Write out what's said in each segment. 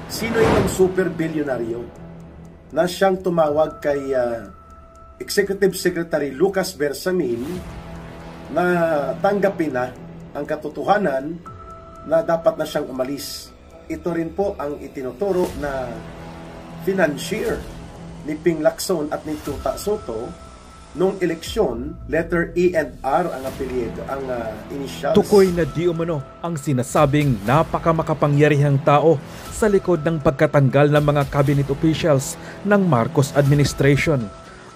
Sino itong super bilyonaryo na siyang tumawag kay Executive Secretary Lucas Bersamin na tanggapin na ang katotohanan na dapat na siyang umalis? Ito rin po ang itinuturo na financier ni Ping Lacson at ni Tuta Soto nung eleksyon. Letter E and R ang apelyido, ang initials. Tukoy na di umano ang sinasabing napakamakapangyarihang tao sa likod ng pagkatanggal ng mga cabinet officials ng Marcos administration.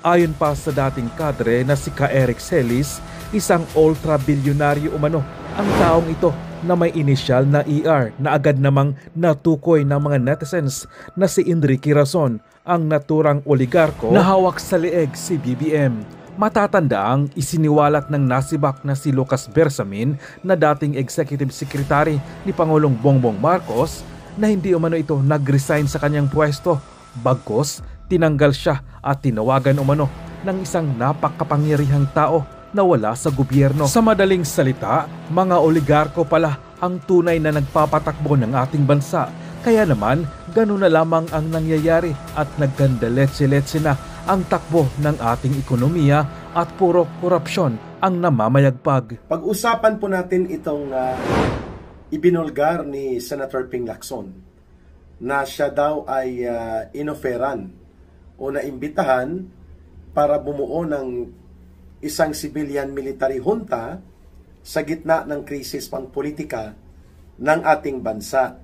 Ayon pa sa dating kadre na si Eric Celis, isang ultra-bilyonaryo umano ang taong ito na may inisyal na ER na agad namang natukoy ng mga netizens na si Enrique Razon, ang naturang oligarko na hawak sa leeg si BBM. Matatandaang isiniwalat ng nasibak na si Lucas Bersamin na dating Executive Secretary ni Pangulong Bongbong Marcos na hindi umano ito nag-resign sa kanyang pwesto. Bagkus, tinanggal siya at tinawagan umano ng isang napakapangyarihang tao na wala sa gobyerno. Sa madaling salita, mga oligarko pala ang tunay na nagpapatakbo ng ating bansa. Kaya naman, ganun na lamang ang nangyayari at nagkandaletse-letse na ang takbo ng ating ekonomiya at puro korupsyon ang namamayagpag. Pag-usapan po natin itong ibinulgar ni Senator Ping Lacson na siya daw ay inoferan o naimbitahan para bumuo ng isang civilian military junta sa gitna ng krisis pang-politika ng ating bansa.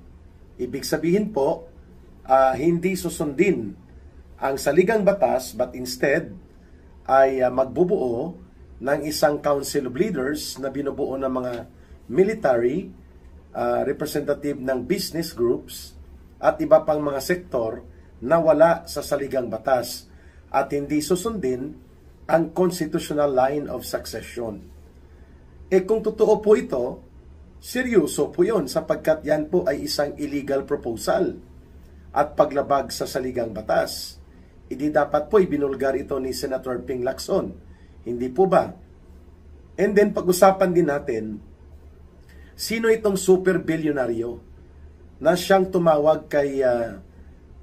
Ibig sabihin po, hindi susundin ang saligang batas but instead ay magbubuo ng isang council of leaders na binubuo ng mga military, representative ng business groups at iba pang mga sektor na wala sa saligang batas at hindi susundin ang constitutional line of succession. Kung totoo po ito, seryoso po yun sapagkat yan po ay isang illegal proposal at paglabag sa saligang batas. Hindi dapat po ibinulgar ito ni Senator Ping Lacson. Hindi po ba? And then pag-usapan din natin, sino itong super bilyonaryo na siyang tumawag kay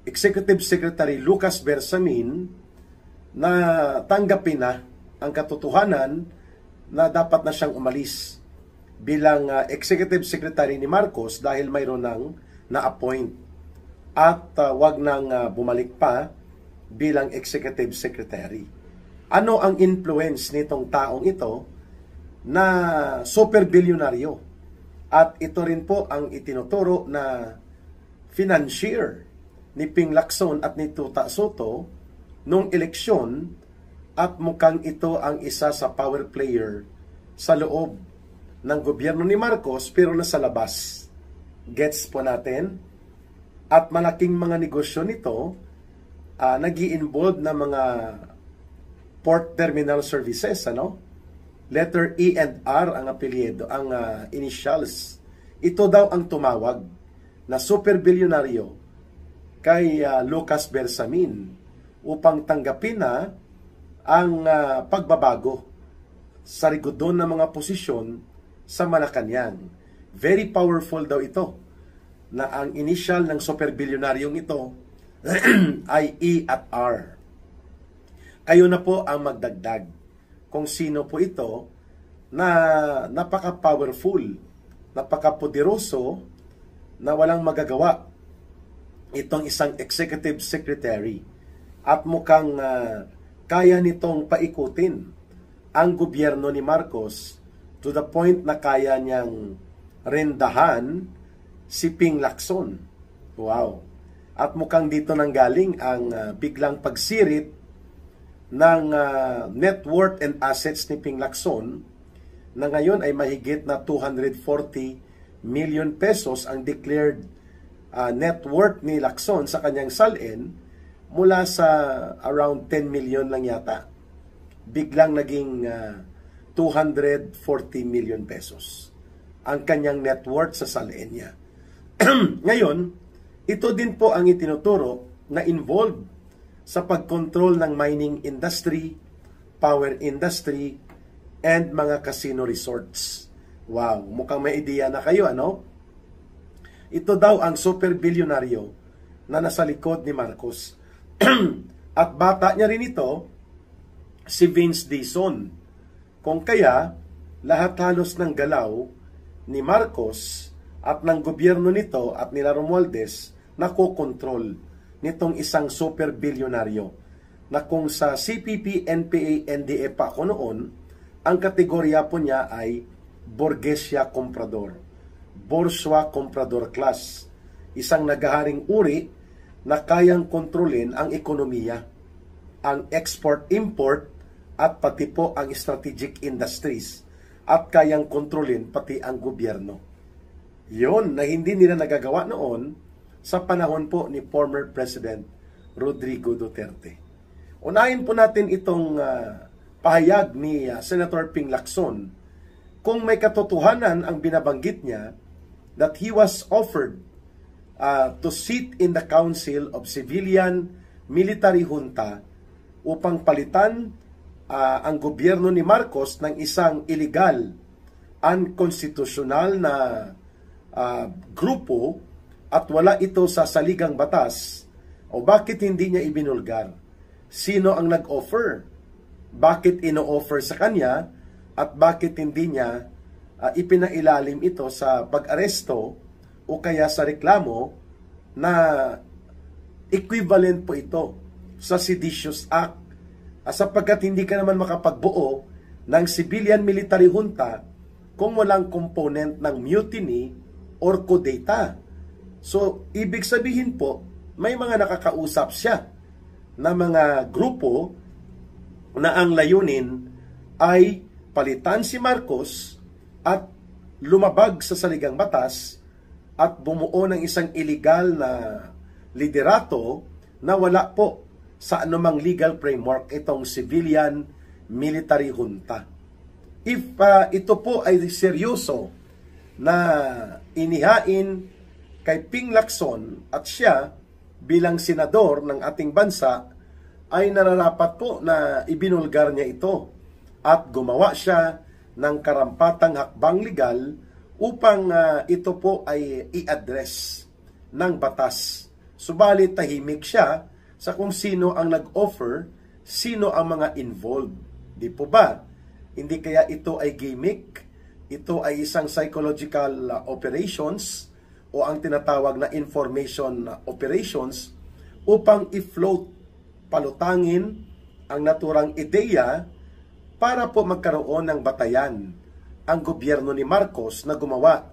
Executive Secretary Lucas Bersamin na tanggapin na ang katotohanan na dapat na siyang umalis bilang Executive Secretary ni Marcos dahil mayroon nang na-appoint at wag nang bumalik pa bilang Executive Secretary. Ano ang influence nitong taong ito na super bilyonaryo? At ito rin po ang itinuturo na financier ni Ping Lacson at ni Tuta Soto nung eleksyon at mukhang ito ang isa sa power player sa loob ng gobyerno ni Marcos pero nasa labas. Gets po natin? At malaking mga negosyo nito nag-i-involve na mga port terminal services, ano? Letter E and R ang apelyido, ang initials. Ito daw ang tumawag na super bilyonaryo kay Lucas Bersamin upang tanggapin na ang pagbabago sa rigudon ng mga posisyon sa Malacanang. Very powerful daw ito na ang initial ng super bilyonaryong ito ay E at R. Kayo na po ang magdagdag kung sino po ito na napaka-powerful, napaka-poderoso na walang magagawa itong isang executive secretary at mukhang kaya nitong paikutin ang gobyerno ni Marcos to the point na kaya niyang rendahan si Ping Lacson. Wow! At mukhang dito nanggaling ang biglang pagsirit ng net worth and assets ni Ping Lacson na ngayon ay mahigit na 240 million pesos ang declared net worth ni Lacson sa kanyang salin mula sa around 10 million lang yata. Biglang naging 240 million pesos ang kanyang net worth sa salin niya. Ngayon, ito din po ang itinuturo na involved sa pagkontrol ng mining industry, power industry, and mga casino resorts. Wow, mukhang may ideya na kayo, ano? Ito daw ang super bilyonaryo na nasa likod ni Marcos. At bata niya rin ito, si Vince Dizon. Kung kaya, lahat halos ng galaw ni Marcos at ng gobyerno nito at nila Romualdez nakokontrol nitong isang super bilyonaryo na kung sa CPP, NPA, NDA pa ako noon, ang kategorya po niya ay Borgesia Comprador, Bourgeois Comprador class, isang nagaharing uri na kayang kontrolin ang ekonomiya, ang export-import at pati po ang strategic industries at kayang kontrolin pati ang gobyerno. Yon na hindi nila nagagawa noon sa panahon po ni former President Rodrigo Duterte. Unahin po natin itong pahayag ni Senator Ping Lacson kung may katotohanan ang binabanggit niya that he was offered to sit in the Council of Civilian Military Junta upang palitan ang gobyerno ni Marcos ng isang illegal, unconstitutional na grupo at wala ito sa saligang batas, o bakit hindi niya ibinulgar? Sino ang nag-offer? Bakit ino-offer sa kanya? At bakit hindi niya ipinailalim ito sa pag-aresto o kaya sa reklamo na equivalent po ito sa Seditious Act, sapagkat hindi ka naman makapagbuo ng civilian military junta kung walang component ng mutiny or kudeta. So, ibig sabihin po, may mga nakakausap siya na mga grupo na ang layunin ay palitan si Marcos at lumabag sa saligang batas at bumuo ng isang illegal na liderato na wala po sa anumang legal framework itong civilian military junta. If ito po ay seryoso na inihain kay Ping Lacson at siya bilang senador ng ating bansa, ay nararapat po na ibinulgar niya ito at gumawa siya ng karampatang hakbang legal upang ito po ay i-address ng batas. Subalit tahimik siya sa kung sino ang nag-offer, sino ang mga involved. Di po ba? Hindi kaya ito ay gimmick? Ito ay isang psychological operations o ang tinatawag na information operations upang i-float, palutangin ang naturang ideya para po magkaroon ng batayan ang gobyerno ni Marcos na gumawa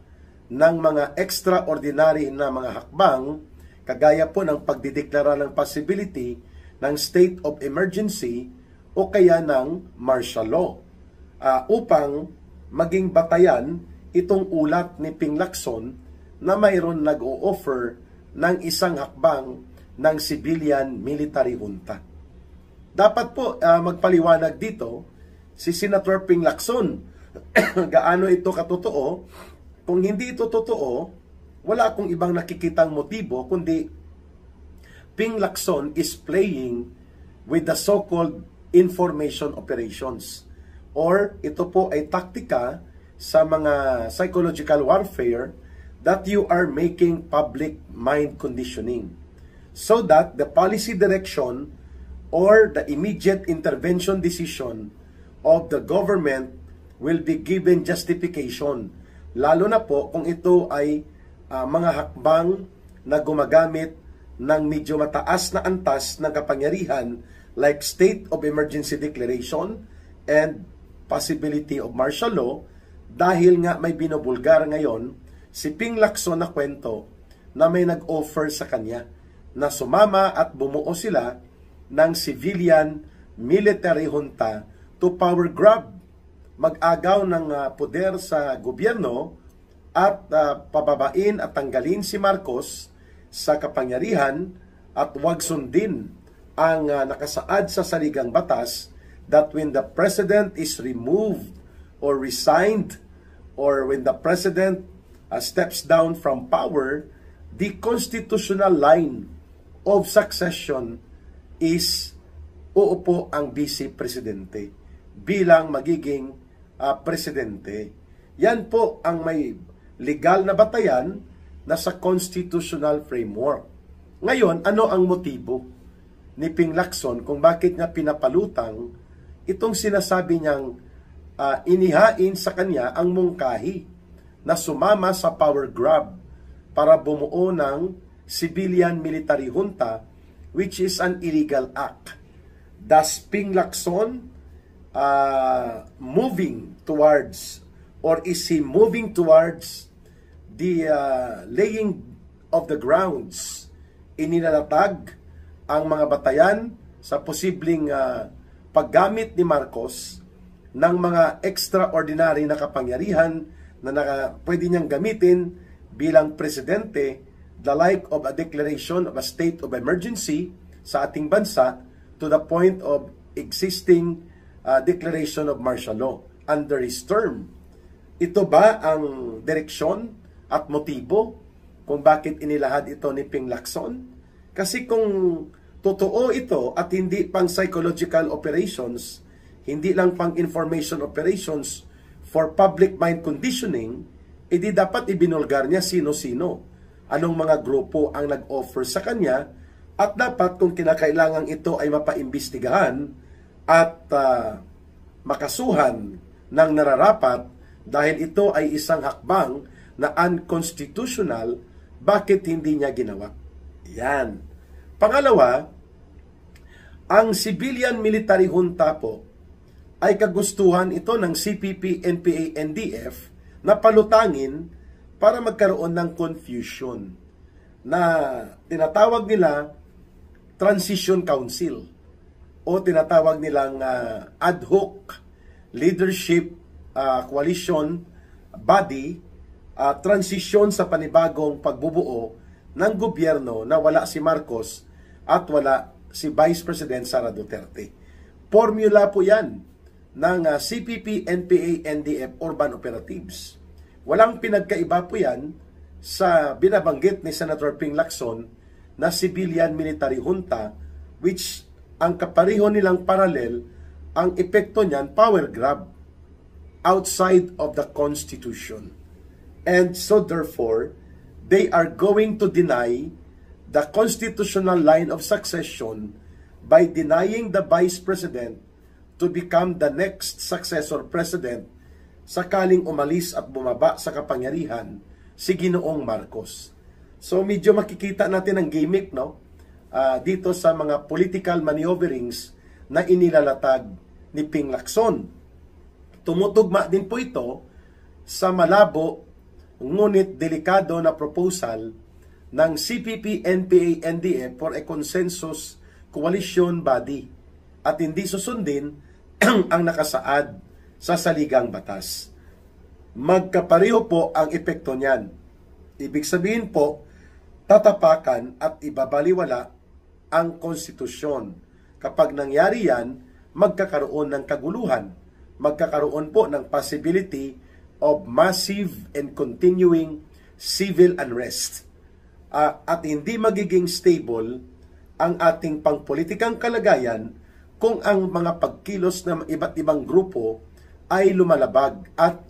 ng mga extraordinary na mga hakbang kagaya po ng pagdideklara ng possibility ng state of emergency o kaya ng martial law upang maging batayan itong ulat ni Ping Lacson na mayroon nag-o-offer ng isang hakbang ng civilian military junta. Dapat po magpaliwanag dito si Senator Ping Lacson gaano ito katotoo. Kung hindi ito totoo, wala akong ibang nakikitang motibo kundi Ping Lacson is playing with the so-called information operations, or ito po ay taktika sa mga psychological warfare that you are making public mind conditioning so that the policy direction or the immediate intervention decision of the government will be given justification, lalo na po kung ito ay mga hakbang na gumagamit ng medyo mataas na antas ng kapangyarihan like state of emergency declaration and possibility of martial law, dahil nga may binubulgar ngayon si Ping Lacson na kwento na may nag-offer sa kanya na sumama at bumuo sila ng civilian military junta to power grab, mag-agaw ng poder sa gobyerno at pababain at tanggalin si Marcos sa kapangyarihan at wag sundin ang nakasaad sa saligang batas that when the president is removed or resigned or when the president steps down from power, the constitutional line of succession is uupo ang vice presidente bilang magiging presidente. Yan po ang may legal na batayan na sa constitutional framework. Ngayon, ano ang motibo ni Ping Lacson kung bakit niya pinapalutang itong sinasabi niyang inihain sa kanya ang mungkahi na sumama sa power grab para bumuo ng civilian military junta, which is an illegal act. Does Ping Lacson moving towards, or is he moving towards the laying of the grounds, inilalatag ang mga batayan sa posibleng paggamit ni Marcos ng mga extraordinary na kapangyarihan na pwede niyang gamitin bilang presidente, the like of a declaration of a state of emergency sa ating bansa to the point of existing declaration of martial law under his term. Ito ba ang direksyon at motibo kung bakit inilahad ito ni Ping Lacson? Kasi kung totoo ito at hindi pang psychological operations, hindi lang pang information operations for public mind conditioning, edi dapat ibinulgar niya sino-sino, anong mga grupo ang nag-offer sa kanya, at dapat kung kinakailangan ito ay mapaimbestigahan at makasuhan ng nararapat dahil ito ay isang hakbang na unconstitutional, bakit hindi niya ginawa? Yan. Pangalawa, ang civilian military junta po ay kagustuhan ito ng CPP, NPA, NDF na palutangin para magkaroon ng confusion na tinatawag nila Transition Council o tinatawag nilang ad hoc leadership coalition body, transisyon sa panibagong pagbubuo ng gobyerno na wala si Marcos at wala si Vice President Sara Duterte. Formula po yan ng CPP, NPA, NDF Urban Operatives. Walang pinagkaiba po yan sa binabanggit ni Senator Ping Lacson na civilian military junta, which ang kapareho nilang parallel, ang epekto niyan, power grab outside of the Constitution. And so therefore, they are going to deny the constitutional line of succession by denying the Vice President to become the next successor president sakaling umalis at bumaba sa kapangyarihan si Ginoong Marcos. So medyo makikita natin ang gimmick, no? Dito sa mga political maneuverings na inilalatag ni Ping Lacson. Tumutugma din po ito sa malabo ngunit delikado na proposal ng CPP, NPA, NDF for a consensus coalition body at hindi susundin ang nakasaad sa saligang batas. Magkapareho po ang epekto niyan. Ibig sabihin po, tatapakan at ibabaliwala ang konstitusyon. Kapag nangyari yan, magkakaroon ng kaguluhan. Magkakaroon po ng possibility of massive and continuing civil unrest. At hindi magiging stable ang ating pangpolitikang kalagayan kung ang mga pagkilos ng iba't ibang grupo ay lumalabag at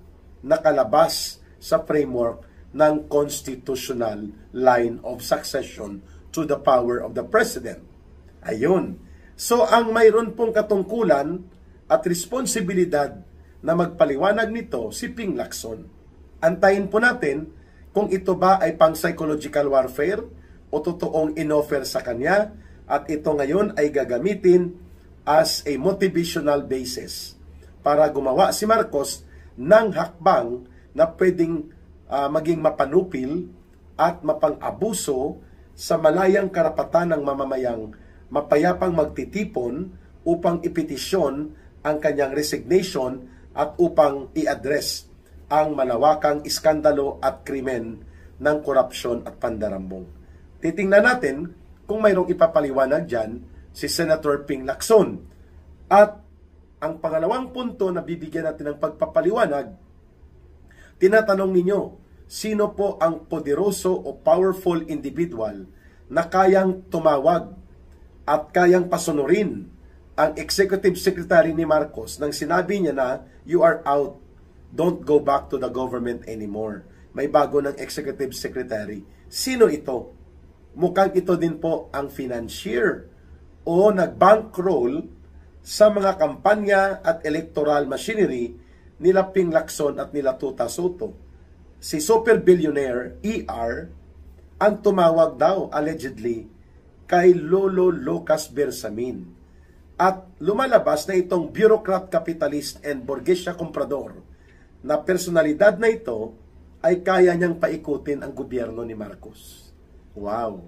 nakalabas sa framework ng constitutional line of succession to the power of the president. Ayun. So ang mayroon pong katungkulan at responsibilidad na magpaliwanag nito si Ping Lacson. Antayin po natin kung ito ba ay pang psychological warfare o totoong inoffer sa kanya at ito ngayon ay gagamitin as a motivational basis para gumawa si Marcos ng hakbang na pwedeng maging mapanupil at mapang-abuso sa malayang karapatan ng mamamayang mapayapang magtitipon upang ipetisyon ang kanyang resignation at upang i-address ang malawakang iskandalo at krimen ng korupsyon at pandarambong. Titingnan natin kung mayroong ipapaliwanag dyan si Senator Ping Lacson. At ang pangalawang punto na bibigyan natin ng pagpapaliwanag, tinatanong ninyo, sino po ang poderoso o powerful individual na kayang tumawag at kayang pasunurin ang Executive Secretary ni Marcos nang sinabi niya na, you are out, don't go back to the government anymore. May bago ng Executive Secretary. Sino ito? mukhang ito din po ang financier o nag-bankroll sa mga kampanya at electoral machinery nila Ping Lacson at nila Tuta Soto. Si super billionaire ER ang tumawag daw allegedly kay Lolo Lucas Bersamin. At lumalabas na itong bureaucrat capitalist and burguesya comprador na personalidad na ito ay kaya niyang paikutin ang gobyerno ni Marcos. Wow!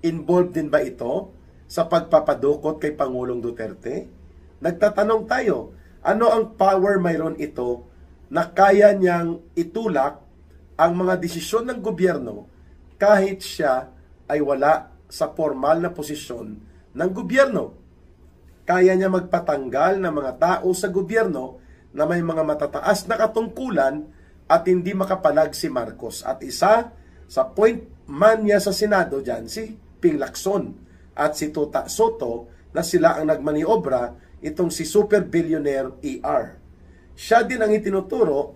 Involved din ba ito sa pagpapadukot kay Pangulong Duterte? Nagtatanong tayo, ano ang power mayroon ito na kaya niyang itulak ang mga desisyon ng gobyerno kahit siya ay wala sa formal na posisyon ng gobyerno? Kaya niya magpatanggal ng mga tao sa gobyerno na may mga matataas na katungkulan at hindi makapalag si Marcos. At isa sa point man niya sa Senado dyan, si Ping Lacson at si Tuta Soto na sila ang nagmaniobra itong si super billionaire ER. Siya din ang itinuturo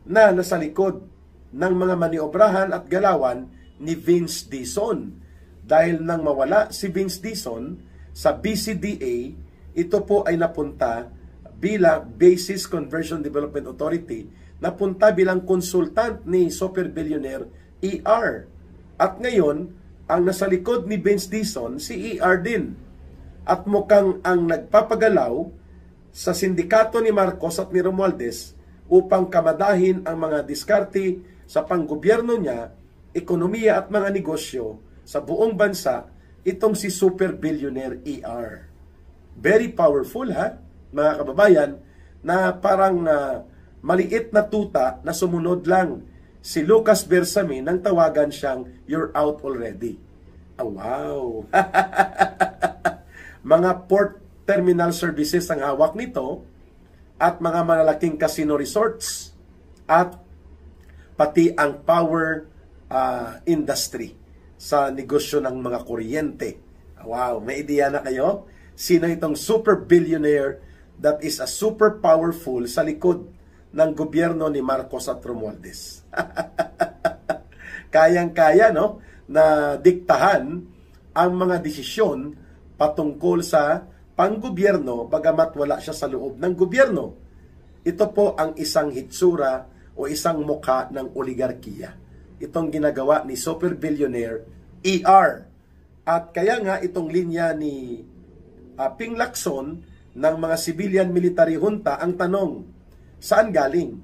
na nasa likod ng mga maniobrahan at galawan ni Vince Dizon. Dahil nang mawala si Vince Dizon sa BCDA, ito po ay napunta bilang Basis Conversion Development Authority, napunta bilang consultant ni super billionaire ER. At ngayon, ang nasa likod ni Vince Dizon, si ER din. At mukhang ang nagpapagalaw sa sindikato ni Marcos at ni Romualdez upang kamadahin ang mga diskarte sa panggobyerno niya, ekonomiya at mga negosyo sa buong bansa, itong si super billionaire ER. Very powerful mga kababayan, na parang maliit na tuta na sumunod lang si Lucas Bersamin nang tawagan siyang, "You're out already." Oh, wow! Mga port terminal services ang hawak nito at mga malalaking casino resorts at pati ang power industry sa negosyo ng mga kuryente. Wow! May ideya na kayo? Sino itong super billionaire that is a super powerful sa likod ng gobyerno ni Marcos at Romualdez? Kayang-kaya, no, na diktahan ang mga desisyon patungkol sa panggobyerno bagamat wala siya sa loob ng gobyerno. Ito po ang isang hitsura o isang mukha ng oligarkiya. Itong ginagawa ni super billionaire ER. At kaya nga itong linya ni Ping Lacson ng mga civilian military junta, ang tanong, saan galing?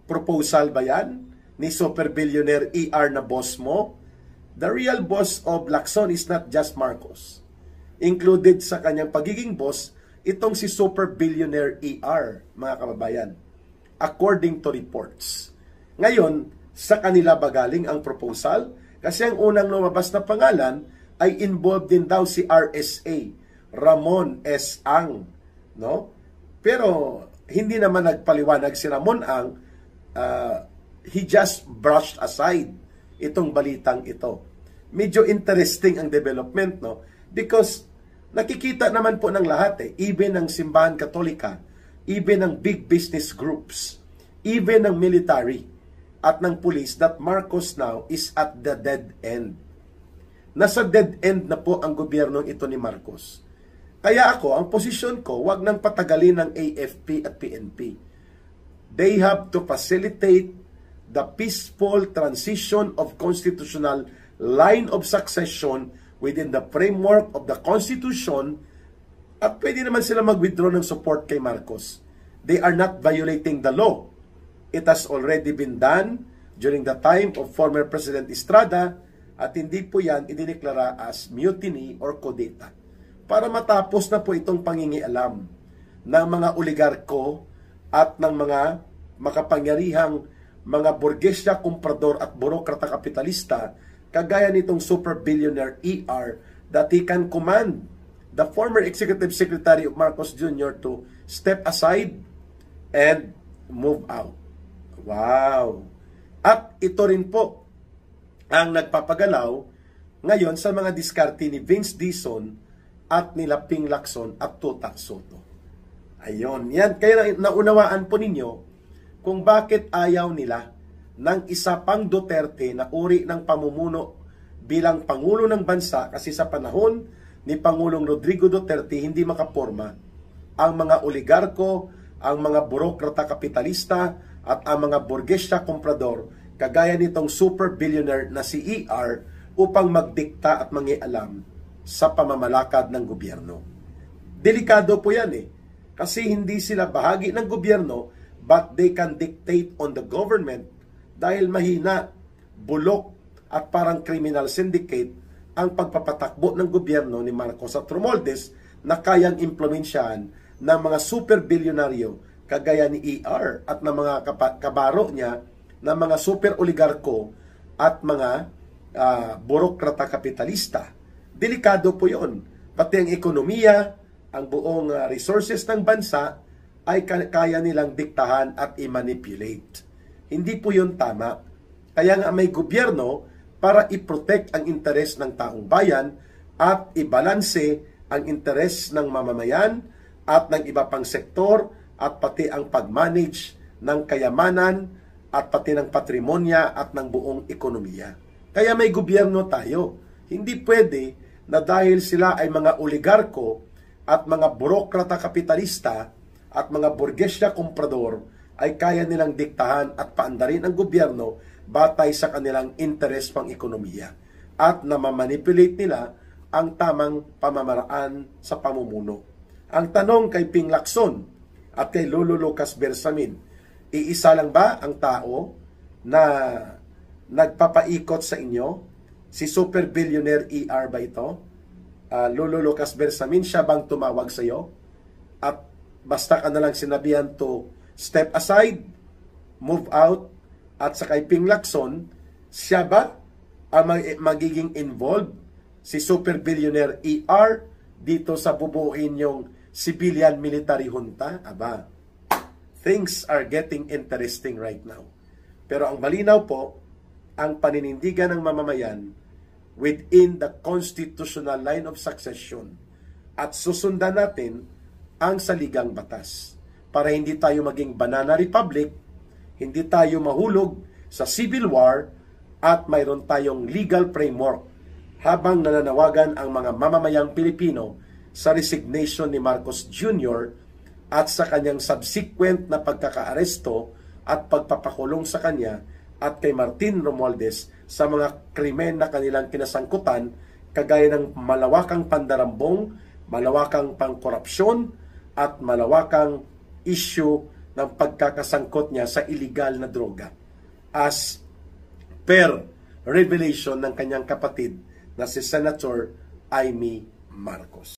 Proposal ba yan ni super billionaire ER na boss mo? The real boss of Lacson is not just Marcos. Included sa kanyang pagiging boss, itong si super billionaire ER, mga kababayan. According to reports. Ngayon, sa kanila ba galing ang proposal? Kasi ang unang lumabas na pangalan ay involved din daw si RSA, Ramon S. Ang. No? Pero hindi naman nagpaliwanag si Ramon Ang. He just brushed aside itong balitang ito. Medyo interesting ang development, no? Because nakikita naman po ng lahat even ng simbahan katolika, even ng big business groups, even ng military at ng police, that Marcos now is at the dead end. Nasa dead end na po ang gobyernong ito ni Marcos. Kaya ako, ang posisyon ko, wag nang patagalin ng AFP at PNP. They have to facilitate the peaceful transition of constitutional line of succession within the framework of the Constitution, at pwede naman sila mag-withdraw ng support kay Marcos. They are not violating the law. It has already been done during the time of former President Estrada at hindi po yan idineklara as mutiny or kudeta. Para matapos na po itong pangingialam ng mga oligarko at ng mga makapangyarihang mga burgesya, komprador at burokrata kapitalista kagaya nitong super billionaire ER that he can command the former Executive Secretary of Marcos Jr. to step aside and move out. Wow! At ito rin po ang nagpapagalaw ngayon sa mga diskarte ni Vince Dizon at nila Ping Lacson at Tuta Soto. Ayon, yan. Kaya naunawaan po ninyo kung bakit ayaw nila ng isa pang Duterte na uri ng pamumuno bilang Pangulo ng Bansa kasi sa panahon ni Pangulong Rodrigo Duterte hindi makaporma ang mga oligarko, ang mga burokrata kapitalista at ang mga burgesya komprador kagaya nitong super billionaire na si ER upang magdikta at mangialam sa pamamalakad ng gobyerno. Delikado po yan kasi hindi sila bahagi ng gobyerno but they can dictate on the government dahil mahina, bulok at parang criminal syndicate ang pagpapatakbo ng gobyerno ni Marcos at Romualdez na kayang impluwensyahan ng mga super bilyonaryo kagaya ni ER at ng mga kabaro niya ng mga super oligarko at mga burokrata kapitalista. Delikado po yon. Pati ang ekonomiya, ang buong resources ng bansa ay kaya nilang diktahan at i-manipulate. Hindi po yun tama. Kaya nga may gobyerno para i-protect ang interes ng taong bayan at ibalanse ang interes ng mamamayan at ng iba pang sektor at pati ang pag-manage ng kayamanan at pati ng patrimonya at ng buong ekonomiya. Kaya may gobyerno tayo. Hindi pwede na dahil sila ay mga oligarko at mga burokrata kapitalista at mga burgesya komprador ay kaya nilang diktahan at paandarin ang gobyerno batay sa kanilang interes pang ekonomiya at na mamanipulate nila ang tamang pamamaraan sa pamumuno. Ang tanong kay Ping Lacson at kay Lolo Lucas Bersamin, iisa lang ba ang tao na nagpapaikot sa inyo? Si super billionaire ER ba ito? Lolo Lucas Bersamin, siya bang tumawag sa iyo? At basta ka na lang sinabihan to step aside, move out, at sa kay Ping Lacson, siya ba ang magiging involved? Si super billionaire ER dito sa bubuuin yung civilian military junta? Aba, things are getting interesting right now. Pero ang malinaw po, ang paninindigan ng mamamayan within the constitutional line of succession at susundan natin ang saligang batas para hindi tayo maging banana republic, hindi tayo mahulog sa civil war at mayroon tayong legal framework habang nananawagan ang mga mamamayang Pilipino sa resignation ni Marcos Jr. at sa kanyang subsequent na pagkakaaresto at pagpapakulong sa kanya at kay Martin Romualdez sa mga krimen na kanilang kinasangkutan kagaya ng malawakang pandarambong, malawakang pangkorupsyon at malawakang issue ng pagkakasangkot niya sa illegal na droga as per revelation ng kanyang kapatid na si Senator Amy Marcos.